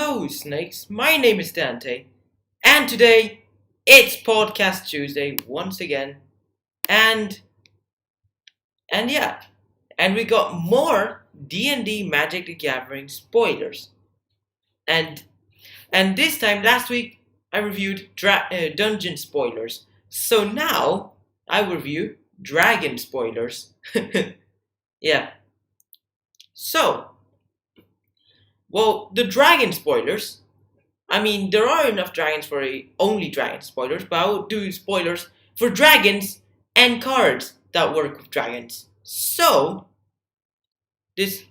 Hello, snakes. My name is Dante, and today it's Podcast Tuesday once again, and yeah, and we got more D&D Magic the Gathering spoilers, and this time last week I reviewed dungeon spoilers, so now I will review dragon spoilers. Yeah. So, well, the dragon spoilers. I mean, there are enough dragons for only dragon spoilers, but I will do spoilers for dragons and cards that work with dragons. So, this.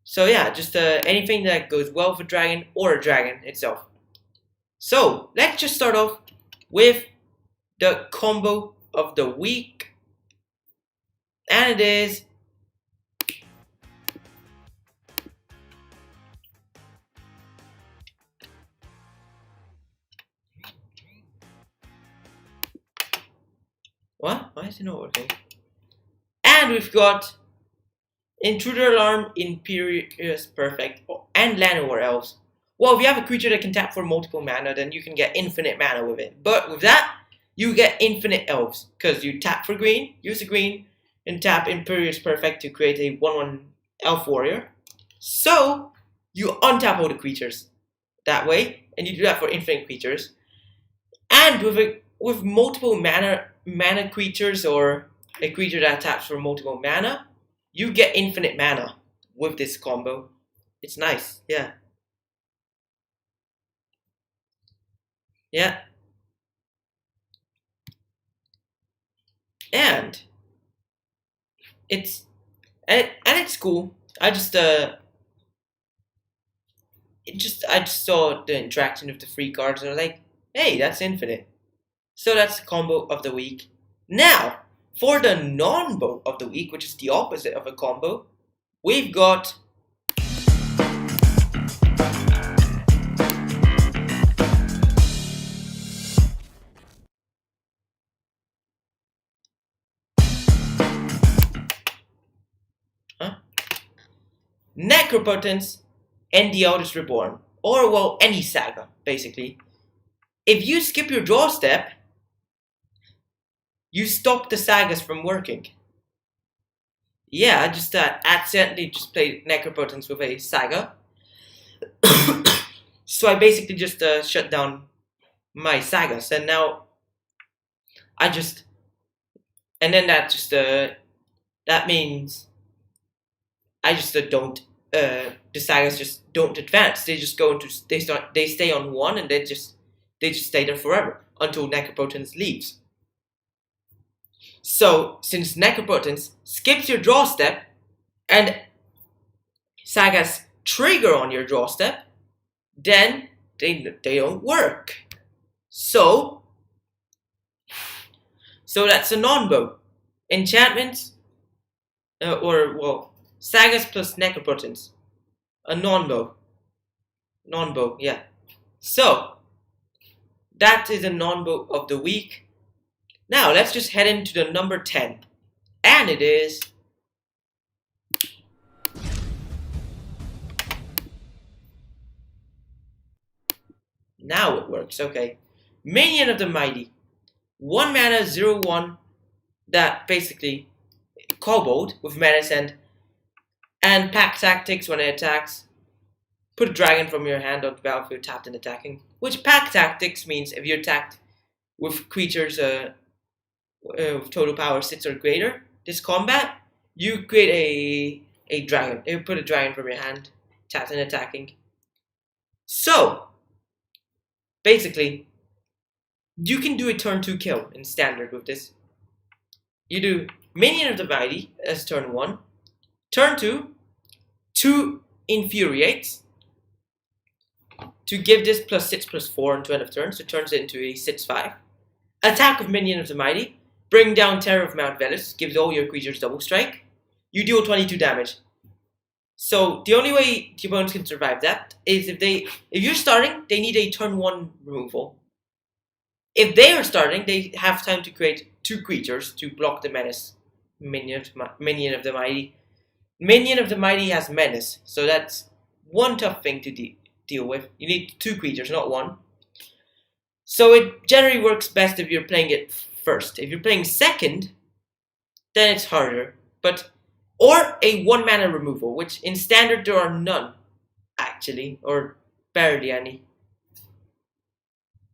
So yeah, just anything that goes well with a dragon or a dragon itself. So let's just start off with the combo of the week, and it is. What? Why is it not working? And we've got Intruder Alarm, Imperious Perfect, and Llanowar Elves. Well, if you have a creature that can tap for multiple mana, then you can get infinite mana with it. But with that, you get infinite elves, because you tap for green, use a green, and tap Imperious Perfect to create a 1/1 elf warrior. So, you untap all the creatures that way, and you do that for infinite creatures. And with multiple mana creatures, or a creature that taps for multiple mana, you get infinite mana with this combo. It's nice, yeah. Yeah. And it's cool. I just saw the interaction of the free cards and I was like, hey, that's infinite. So that's the combo of the week. Now, for the non-bo of the week, which is the opposite of a combo, we've got Necropotence and the Eldest Reborn. Or, well, any saga, basically. If you skip your draw step, you stop the sagas from working. Yeah, I just accidentally just played Necropotence with a saga. So I basically just shut down my sagas, and now I just, and then that means I just don't, the sagas just don't advance. They just go into, they stay on one, and they just stay there forever until Necropotence leaves. So, since Necropotence skips your draw step, and sagas trigger on your draw step, then they don't work. So that's a non-bo. Enchantments, sagas plus Necropotence. A non-bo. Non-bo, yeah. So, that is a non-bo of the week. Now, let's just head into the number 10. And it is now it works, okay. Minion of the Mighty. 1 mana, 0/1. That basically, kobold with Menace and Pack Tactics when it attacks. Put a dragon from your hand on the battlefield tapped and attacking. Which Pack Tactics means if you're attacked with creatures with total power 6 or greater this combat, you create a dragon. You put a dragon from your hand, tapped and attacking. So, basically, you can do a turn 2 kill in standard with this. You do Minion of the Mighty as turn 1. Turn 2 Infuriates to give this +6/+4 until end of turn, so it turns it into a 6/5. Attack of Minion of the Mighty. Bring down Terror of Mount Velis, gives all your creatures double strike. You deal 22 damage. So the only way the opponents can survive that is if you're starting, they need a turn 1 removal. If they are starting, they have time to create 2 creatures to block the Menace. Minion of the Mighty. Minion of the Mighty has Menace, so one tough thing to deal with. You need 2 creatures, not 1. So it generally works best if you're playing it first. If you're playing second, then it's harder. Or a 1 mana removal, which in standard there are none, actually, or barely any.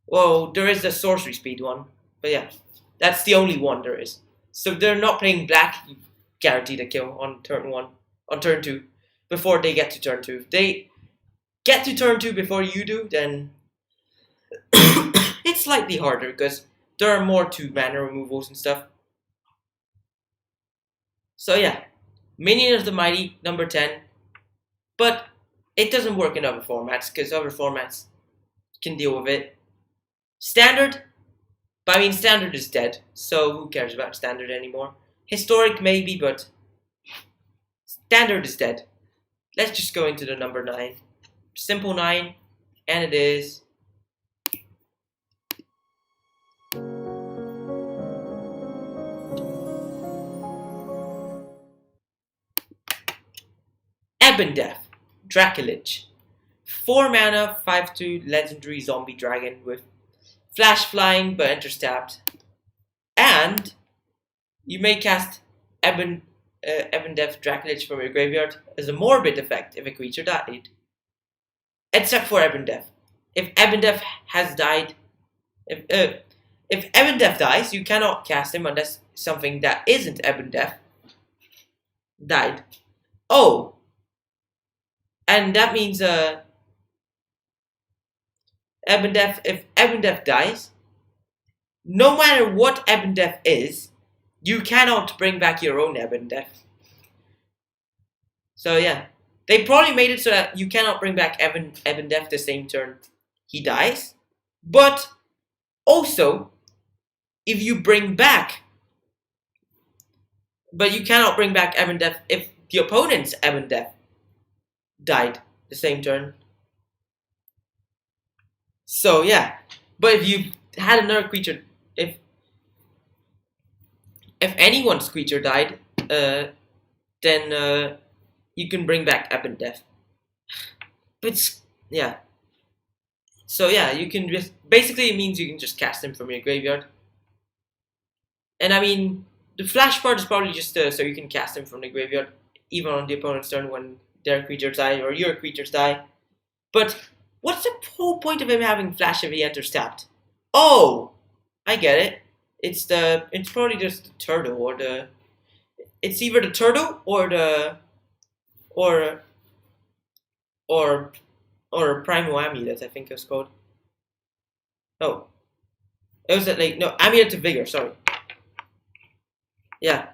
Well, there is the sorcery speed one, but yeah, that's the only one there is. So if they're not playing black, you guaranteed a kill on turn 1, on turn 2, before they get to turn 2. If they get to turn 2 before you do, then it's slightly harder because there are more 2 mana removals and stuff. So yeah, Minion of the Mighty, number 10. But it doesn't work in other formats because other formats can deal with it. Standard, but I mean standard is dead, so who cares about standard anymore? Historic maybe, but standard is dead. Let's just go into the number 9. Simple 9, and it is Ebondeath, Dracolich. 4 mana, 5/2 legendary zombie dragon with flash flying but enter stabbed. And you may cast Ebondeath Dracolich from your graveyard as a morbid effect if a creature died. Except for Ebondeath. If Ebondeath has died, if Ebondeath dies, you cannot cast him unless something that isn't Ebondeath died. Oh! And that means if Ebondeath dies, no matter what Ebondeath is, you cannot bring back your own Ebondeath. So yeah, they probably made it so that you cannot bring back Ebondeath the same turn he dies. But also, if you bring back, but you cannot bring back Ebondeath if the opponent's Ebondeath died the same turn. So yeah, but if you had another creature, if anyone's creature died, then you can bring back Ebondeath. But yeah, so yeah, you can just basically it means you can just cast him from your graveyard. And I mean, the flash part is probably just so you can cast him from the graveyard even on the opponent's turn when their creatures die or your creatures die. But what's the whole point of him having flash if he enters tapped? Oh, I get it. It's probably just the turtle or the. It's either the turtle or the. Or Primal Amulet, I think it was called. Oh, it was Amulet of Vigor. Sorry. Yeah,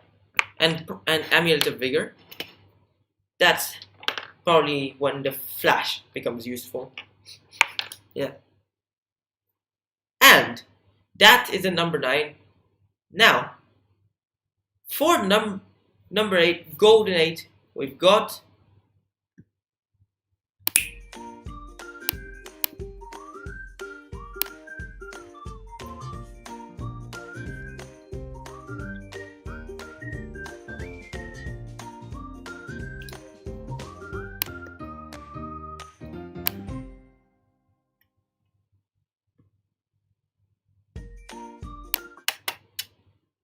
and Amulet of Vigor. That's probably when the flash becomes useful. Yeah. And that is a number 9. Now, for number 8, Golden 8, we've got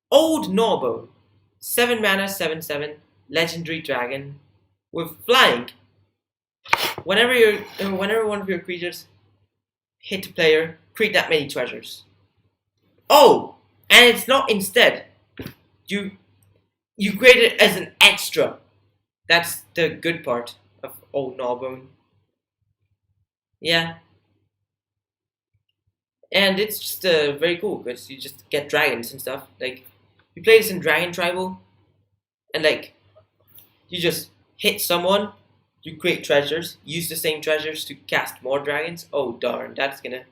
Old Gnawbone, 7 mana, 7/7, legendary dragon with flying. Whenever one of your creatures hit a player, create that many treasures. Oh, and it's not instead. You create it as an extra. That's the good part of Old Gnawbone. Yeah. And it's just very cool because you just get dragons and stuff. Like, you play this in Dragon Tribal, and like, you just hit someone, you create treasures, use the same treasures to cast more dragons. Oh darn, that's gonna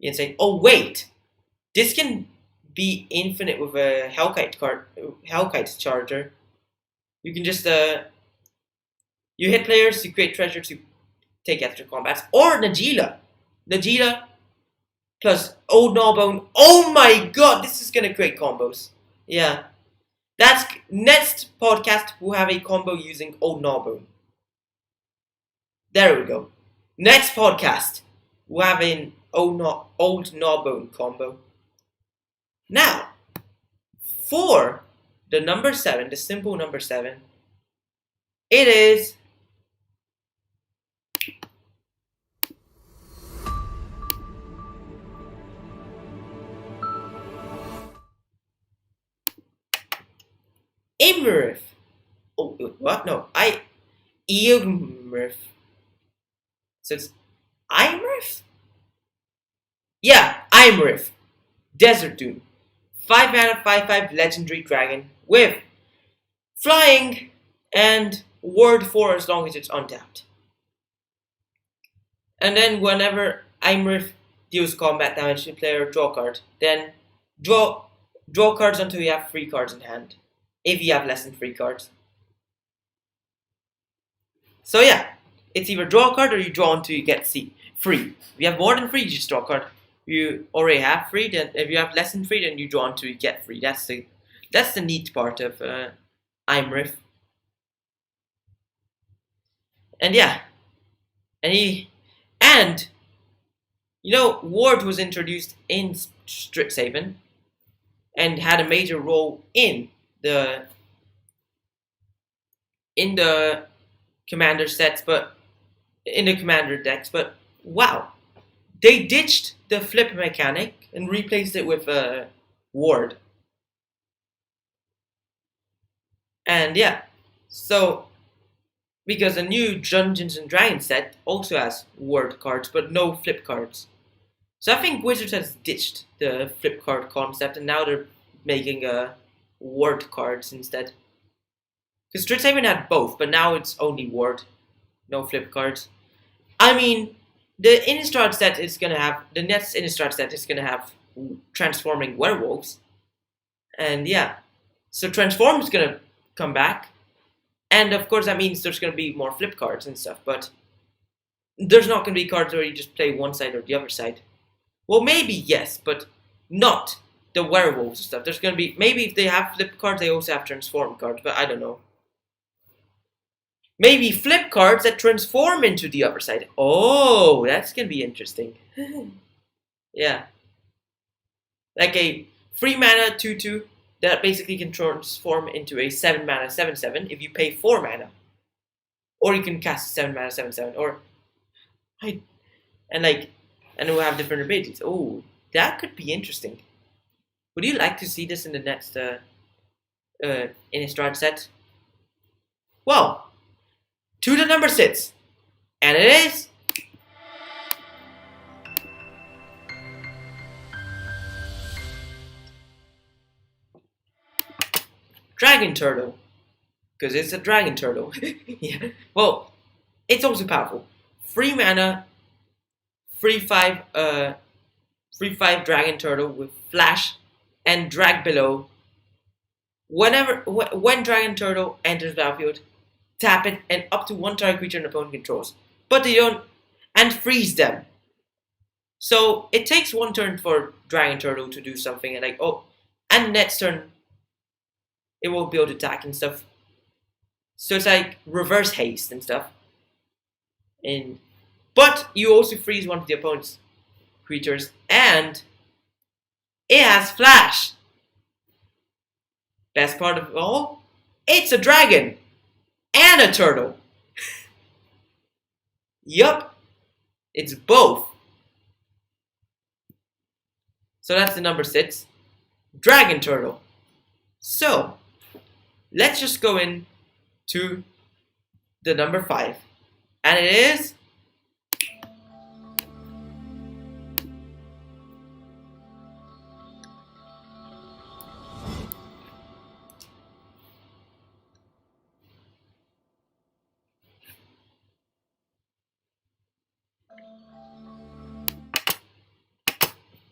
be insane. Oh wait, this can be infinite with a Hellkite's Charger. You can just you hit players, you create treasures to take extra combats, or Najeela plus Old Gnawbone. Oh my god, this is gonna create combos. Yeah. That's next podcast we'll have a combo using Old Gnawbone. There we go. Next podcast, we're having old Gnawbone combo. Now, for the number 7, the simple number 7, it is Imrith. Oh, what? No, Imrith. So it's Imrith? Yeah, Imrith. Desert Doom. 5 mana, 5/5 legendary dragon with flying and word 4 as long as it's untapped. And then whenever Imrith deals combat damage to player, draw a card. Then draw cards until you have 3 cards in hand. If you have less than 3 cards. So yeah, it's either draw a card or you draw until you get free. If you have more than 3, you just draw a card. You already have 3, then if you have less than 3, then you draw until you get 3. That's the neat part of Imrith. And yeah, and you know, Ward was introduced in Strixhaven and had a major role in the commander sets, but in the commander decks. But wow, they ditched the flip mechanic and replaced it with Ward. And yeah, so because the new Dungeons and Dragons set also has Ward cards, but no flip cards. So I think Wizards has ditched the flip card concept, and now they're making Ward cards instead. Because Strixhaven had both, but now it's only Ward, no flip cards. I mean, the Innistrad set is gonna have the next Innistrad set is gonna have transforming werewolves, and yeah, so transform is gonna come back, and of course that means there's gonna be more flip cards and stuff. But there's not gonna be cards where you just play one side or the other side. Well, maybe yes, but not the werewolves and stuff. There's gonna be maybe if they have flip cards, they also have transform cards, but I don't know. Maybe flip cards that transform into the other side. Oh, that's gonna be interesting. Yeah. Like a 3 mana 2/2 that basically can transform into a 7 mana 7/7 if you pay 4 mana. Or you can cast 7 mana 7/7. And we'll have different abilities. Oh, that could be interesting. Would you like to see this in the next Innistrad set? Well, to the number 6, and it is Dragon Turtle, because it's a Dragon Turtle. Yeah. Well, it's also powerful. 3 mana, 3/5, 3/5 Dragon Turtle with flash and drag below. When Dragon Turtle enters the battlefield, tap it, and up to 1 target creature an opponent controls. But they don't, and freeze them. So it takes 1 turn for Dragon Turtle to do something, and next turn it won't be able to attack and stuff. So it's like reverse haste and stuff. But you also freeze one of the opponent's creatures, and it has flash. Best part of all, it's a dragon and a turtle. Yup, it's both. So that's the number 6, Dragon Turtle. So let's just go in to the number 5, and it is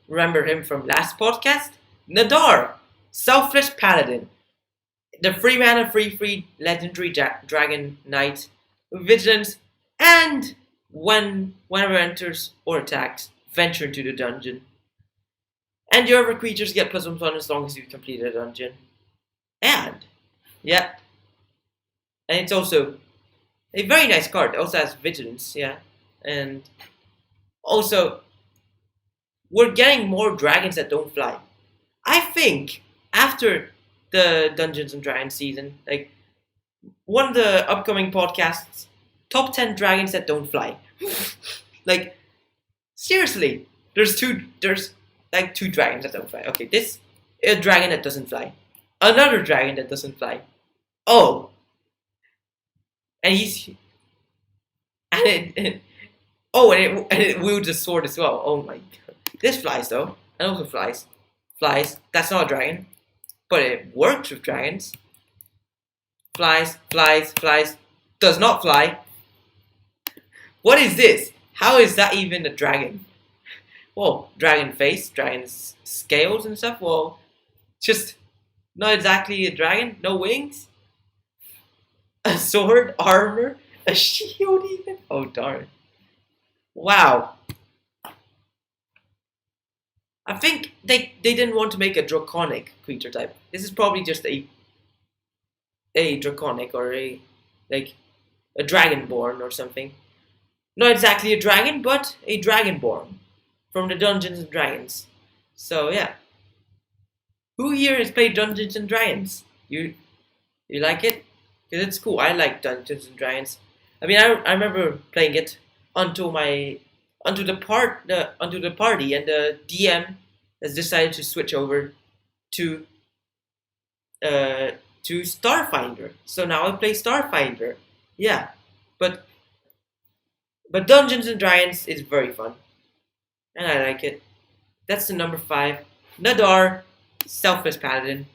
remember him from last podcast? Nadar, Selfless Paladin. The 3 mana 3/3 legendary dragon knight with vigilance, and whenever enters or attacks, venture into the dungeon. And your other creatures get +1/+1 as long as you complete a dungeon. And yeah. And A very nice card. It also has vigilance, yeah. And also, we're getting more dragons that don't fly. I think after the Dungeons and Dragons season, like one of the upcoming podcasts, top 10 dragons that don't fly. Like, seriously, there's like two dragons that don't fly. Okay, this a dragon that doesn't fly. Another dragon that doesn't fly. Oh, and he's and it wields a sword as well. Oh my god. This flies though. And also flies. Flies. That's not a dragon. But it works with dragons. Flies, flies, flies. Does not fly. What is this? How is that even a dragon? Well, dragon face, dragon scales and stuff. Well, just not exactly a dragon. No wings. A sword, armor, a shield even. Oh darn. Wow. I think they didn't want to make a draconic creature type. This is probably just a draconic or a dragonborn or something. Not exactly a dragon, but a dragonborn from the Dungeons and Dragons. So yeah. Who here has played Dungeons and Dragons? You like it? Because it's cool. I like Dungeons and Dragons. I mean, I remember playing it until the party, and the DM has decided to switch over to Starfinder. So now I play Starfinder. Yeah, but Dungeons and Dragons is very fun, and I like it. That's the number 5, Nadar, Selfless Paladin.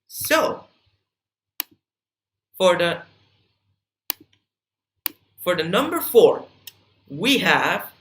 So for the number 4, we have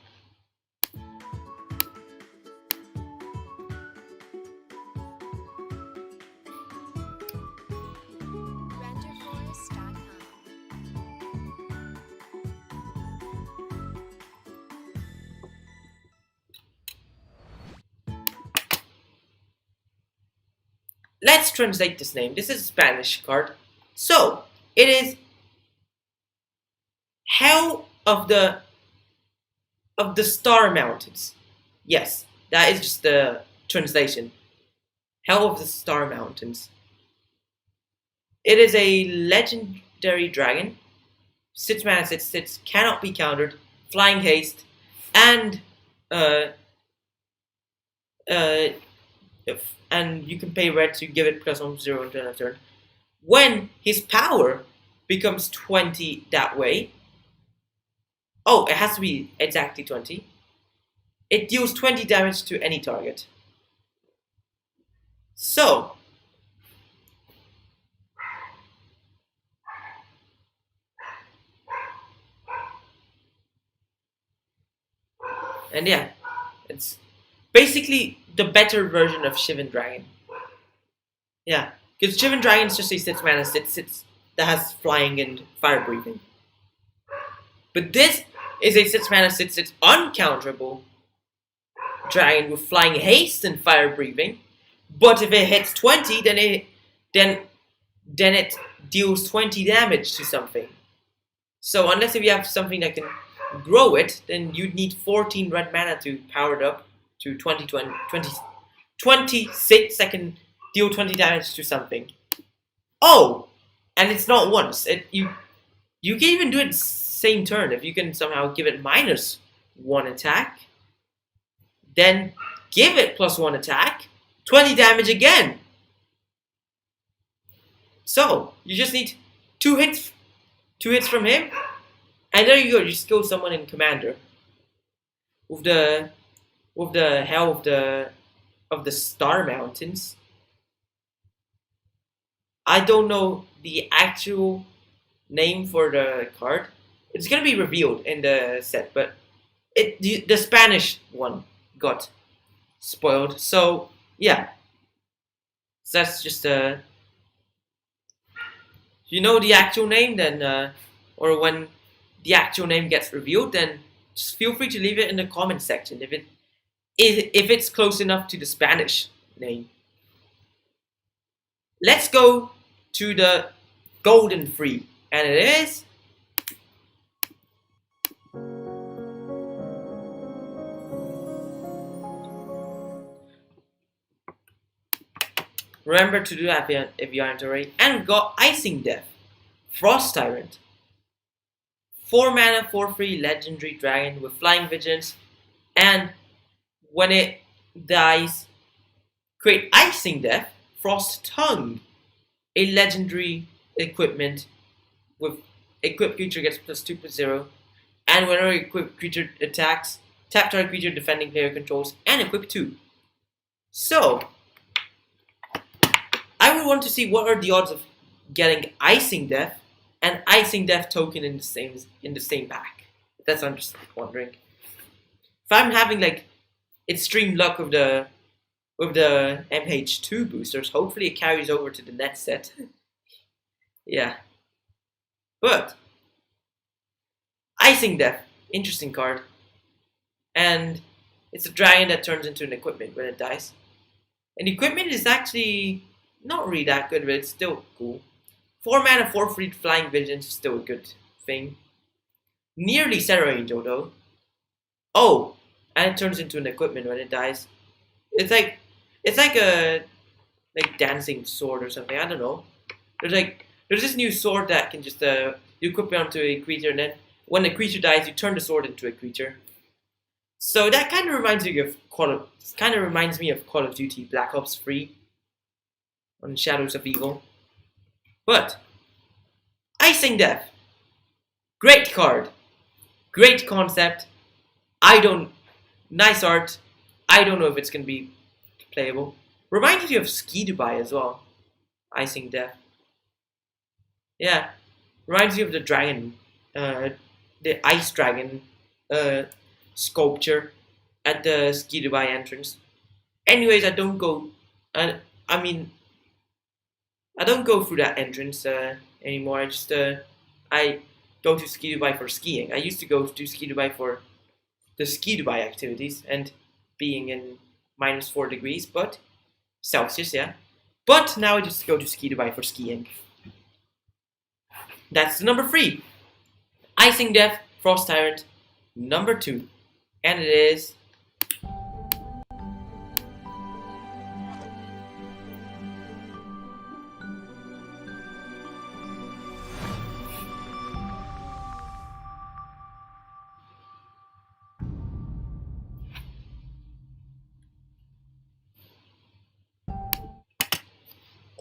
let's translate this name. This is a Spanish card. So, it is Hell of the Star Mountains. Yes, that is just the translation. Hell of the Star Mountains. It is a legendary dragon. 6 mana, 6/6, cannot be countered, flying haste, and and you can pay red to give it +1/+0 until end of turn. When his power becomes 20 that way, oh, it has to be exactly 20. It deals 20 damage to any target. So, and yeah, it's basically the better version of Shivan Dragon. Yeah, because Shivan Dragon is just a 6 mana 6/6 that has flying and fire breathing. But this is a 6 mana 6/6 uncounterable dragon with flying haste and fire breathing. But if it hits 20, then it deals 20 damage to something. So unless if you have something that can grow it, then you'd need 14 red mana to power it up to 26 that can deal 20 damage to something. Oh! And it's not once. You can even do it same turn. If you can somehow give it -1 attack, then give it +1 attack, 20 damage again. So, you just need 2 hits from him, and there you go. You just kill someone in Commander with the Hell of the Star Mountains. I don't know the actual name for the card. It's gonna be revealed in the set, but the Spanish one got spoiled. So yeah, so that's just you know the actual name, then or when the actual name gets revealed, then just feel free to leave it in the comment section if it's close enough to the Spanish name. Let's go to the golden free, and it is Remember to do that if you aren't already. And we've got Icing Death, Frost Tyrant. 4 mana, 4/3 legendary dragon with flying vigilance, and when it dies, create Icing Death, Frost Tongue, a legendary equipment with equipped creature gets +2/+0, and whenever equipped creature attacks, tap target creature defending player controls, and equip 2. So, I would want to see what are the odds of getting Icing Death and Icing Death token in the same pack. That's what I'm just wondering. If I'm having like extreme luck with the MH2 boosters, hopefully it carries over to the next set. Yeah. But Icing Death, interesting card. And it's a dragon that turns into an equipment when it dies. And equipment is actually not really that good, but it's still cool. 4 mana, 4/3 flying vigilance is still a good thing. Nearly Serra Angel though. Oh, and it turns into an equipment when it dies. It's like a dancing sword or something. I don't know. There's this new sword that can just you equip it onto a creature, and then when the creature dies, you turn the sword into a creature. So that kind of reminds me of Call of Duty Black Ops 3 on Shadows of Evil. But Icing Death, great card, great concept. Nice art. I don't know if it's gonna be playable. Reminds you of Ski Dubai as well. Icing Death. Yeah, reminds you of the dragon, the ice dragon sculpture at the Ski Dubai entrance. Anyways, I don't go through that entrance anymore. I go to Ski Dubai for skiing. I used to go to Ski Dubai for the Ski Dubai activities and being in -4 degrees, but Celsius, yeah. But now I just go to Ski Dubai for skiing. That's the number 3. Icing Death, Frost Tyrant, number 2. And it is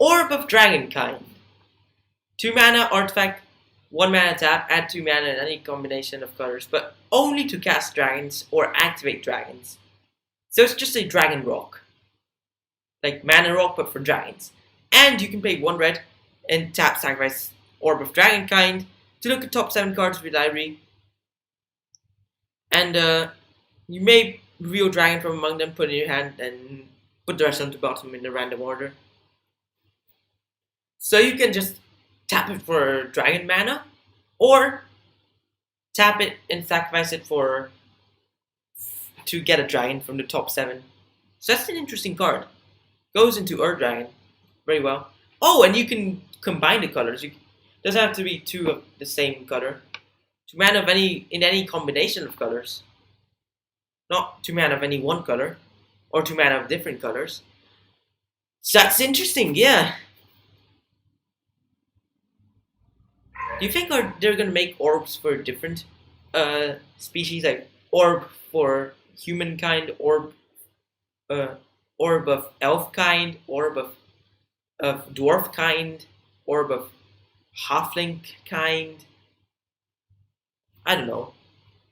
Orb of Dragonkind. 2 mana artifact, 1 mana tap, add 2 mana in any combination of colors, but only to cast dragons or activate dragons. So it's just a dragon rock. Like mana rock, but for dragons. And you can pay 1 red and tap sacrifice Orb of Dragonkind to look at top 7 cards of your library. And you may reveal dragon from among them, put it in your hand, and put the rest on the bottom in a random order. So you can just tap it for dragon mana, or tap it and sacrifice it to get a dragon from the top 7. So that's an interesting card. Goes into Earth Dragon very well. Oh, and you can combine the colors. It doesn't have to be 2 of the same color. 2 mana of in any combination of colors. Not 2 mana of any one color, or 2 mana of different colors. So that's interesting, yeah. Do you think they're gonna make orbs for different species, like orb for humankind, orb of elf kind, orb of dwarf kind, orb of halfling kind? I don't know.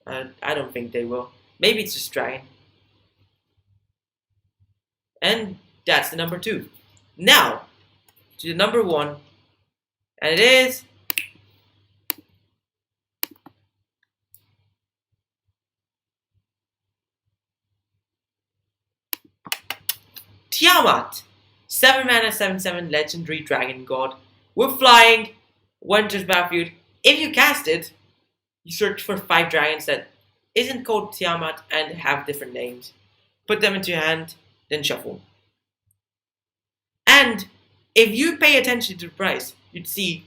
I don't think they will. Maybe it's just dragon. And that's the number 2. Now to the number 1, and it is Tiamat, 7 mana, 7/7 legendary dragon god with flying. When enters battlefield, if you cast it, you search for 5 dragons that isn't called Tiamat and have different names. Put them into your hand, then shuffle. And if you pay attention to the price, you'd see,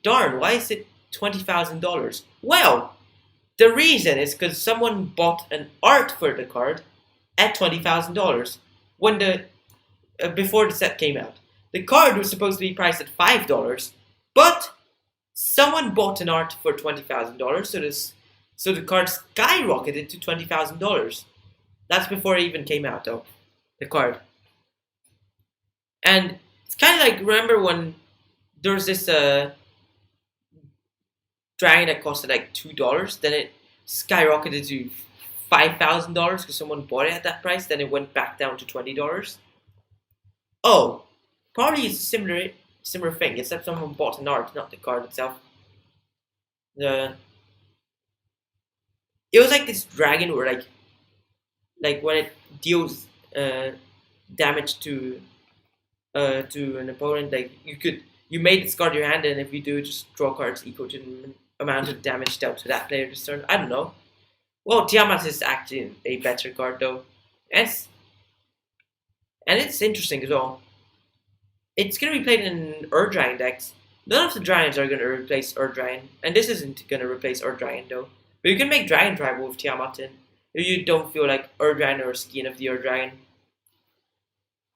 darn, why is it $20,000? Well, the reason is because someone bought an art for the card at $20,000. When before the set came out. The card was supposed to be priced at $5, but someone bought an art for $20,000, so the card skyrocketed to $20,000. That's before it even came out, though, the card. And it's kind of like, remember when there was this dragon that costed like $2, then it skyrocketed to $5,000 because someone bought it at that price, then it went back down to $20. Oh, probably it's a similar thing, except someone bought an art, not the card itself. It was like this dragon where like when it deals damage to an opponent, like you made discard your hand, and if you do, just draw cards equal to the amount of damage dealt to that player this turn. I don't know. Well, Tiamat is actually a better card though, and it's interesting as well. It's gonna be played in Ur-Dragon decks. None of the Dragons are gonna replace Ur-Dragon, and this isn't gonna replace Ur-Dragon though. But you can make Dragon Tribal with Tiamat in, if you don't feel like Ur-Dragon or Skin of the Ur-Dragon.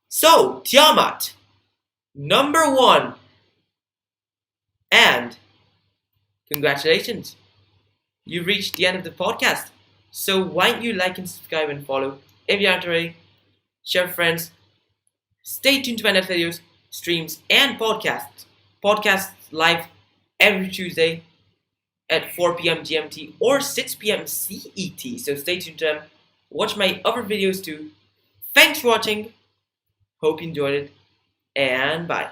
So, Tiamat, number 1. And congratulations, you've reached the end of the podcast. So why don't you like and subscribe and follow if you aren't already. Share with friends. Stay tuned to my next videos, streams, and podcasts. Podcasts live every Tuesday at 4 p.m. GMT or 6 p.m. CET. So stay tuned to them. Watch my other videos too. Thanks for watching. Hope you enjoyed it. And bye.